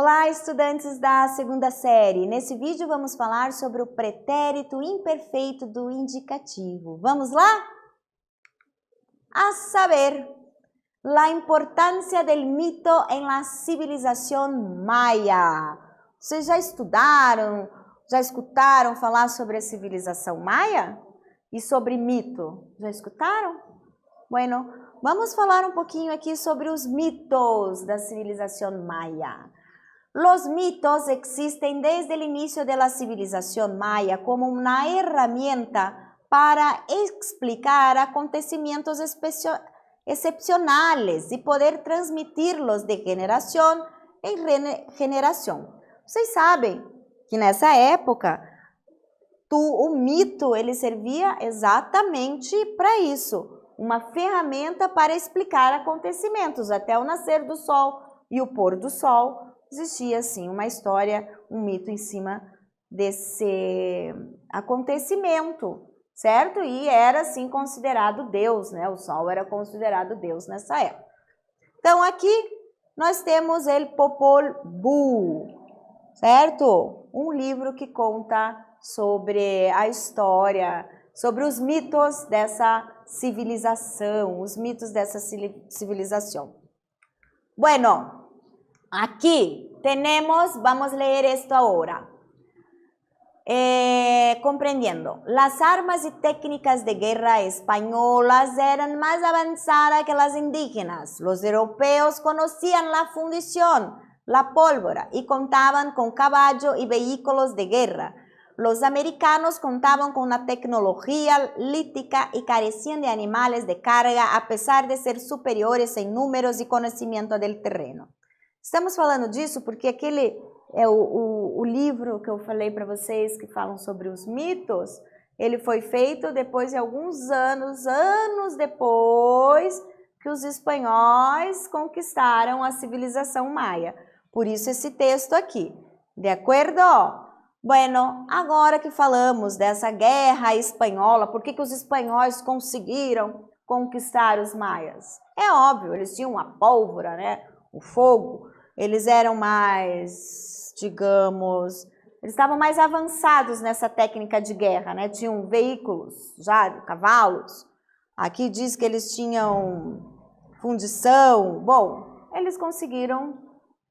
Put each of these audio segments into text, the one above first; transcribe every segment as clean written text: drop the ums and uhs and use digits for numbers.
Olá, estudantes da segunda série. Nesse vídeo vamos falar sobre o pretérito imperfeito do indicativo. Vamos lá? A saber, la importância del mito en la civilización maya. Vocês já estudaram, já escutaram falar sobre a civilização maia? E sobre mito? Já escutaram? Bueno, vamos falar um pouquinho aqui sobre os mitos da civilización maya. Los mitos existen desde el inicio de la civilización maya como una herramienta para explicar acontecimientos excepcionales y poder transmitirlos de generación em generação. Vocês sabem que nessa época o mito ele servia exatamente para isso, uma ferramenta para explicar acontecimentos, até o nascer do sol e o pôr do sol. Existia, assim, uma história, um mito em cima desse acontecimento, certo? E era, assim, considerado Deus, né? O sol era considerado Deus nessa época. Então, aqui nós temos El Popol Vuh, certo? Um livro que conta sobre a história, sobre os mitos dessa civilização, os mitos dessa civilização. Bueno, aquí tenemos, vamos a leer esto ahora. Comprendiendo, las armas y técnicas de guerra españolas eran más avanzadas que las indígenas. Los europeos conocían la fundición, la pólvora y contaban con caballo y vehículos de guerra. Los americanos contaban con una tecnología lítica y carecían de animales de carga a pesar de ser superiores en números y conocimiento del terreno. Estamos falando disso porque aquele é o livro que eu falei para vocês que falam sobre os mitos, ele foi feito depois de alguns anos depois que os espanhóis conquistaram a civilização maia. Por isso esse texto aqui, de acordo? Bueno, agora que falamos dessa guerra espanhola, por que os espanhóis conseguiram conquistar os maias? É óbvio, eles tinham a pólvora, né? O fogo, eles eram mais, digamos, eles estavam mais avançados nessa técnica de guerra, né? Tinham veículos, já cavalos. Aqui diz que eles tinham fundição. Bom, eles conseguiram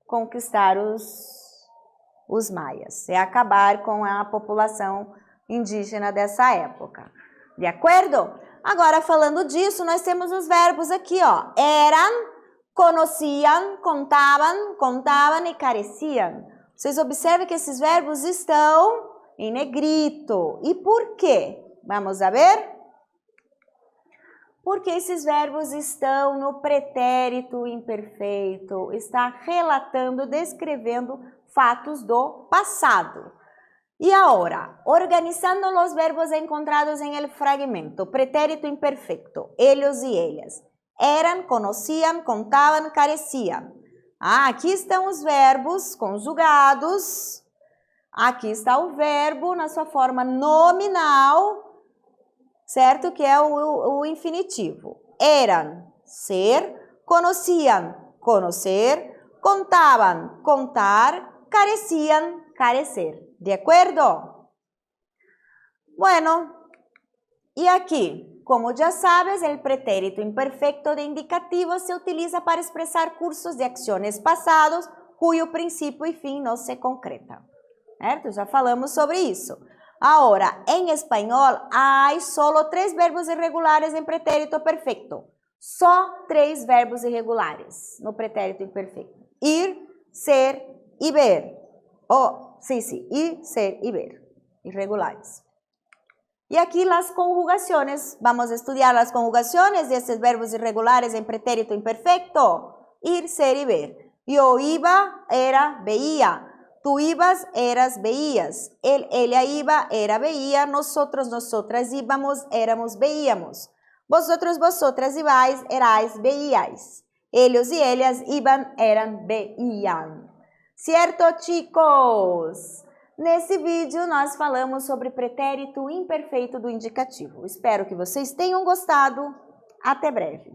conquistar os maias e acabar com a população indígena dessa época. De acordo? Agora, falando disso, nós temos os verbos aqui, ó. Eram, conheciam, contavam e careciam. Vocês observam que esses verbos estão em negrito. E por quê? Vamos a ver? Porque esses verbos estão no pretérito imperfeito, está relatando, descrevendo fatos do passado. E agora, organizando os verbos encontrados em el fragmento, pretérito imperfeito, ellos e ellas. Eram, conheciam, contavam, careciam. Aqui estão os verbos conjugados. Aqui está o verbo na sua forma nominal, certo? Que é o infinitivo. Eram, ser, conheciam, conhecer, contavam, contar, careciam, carecer. De acordo? Bueno, e aqui? Como já sabes, o pretérito imperfeito de indicativo se utiliza para expressar cursos de ações passados cujo princípio e fim não se concreta. Certo? Já falamos sobre isso. Agora, em espanhol, há só 3 verbos irregulares em pretérito perfeito. Só 3 verbos irregulares no pretérito imperfeito. Ir, ser e ver. Ir, ser e ver. Irregulares. Y aquí las conjugaciones, vamos a estudiar las conjugaciones de estos verbos irregulares en pretérito imperfecto, ir, ser y ver. Yo iba, era, veía. Tú ibas, eras, veías. Él, ella iba, era, veía. Nosotros, nosotras íbamos, éramos, veíamos. Vosotros, vosotras ibais, erais, veíais. Ellos y ellas iban, eran, veían. ¿Cierto, chicos? Nesse vídeo, nós falamos sobre pretérito imperfeito do indicativo. Espero que vocês tenham gostado. Até breve!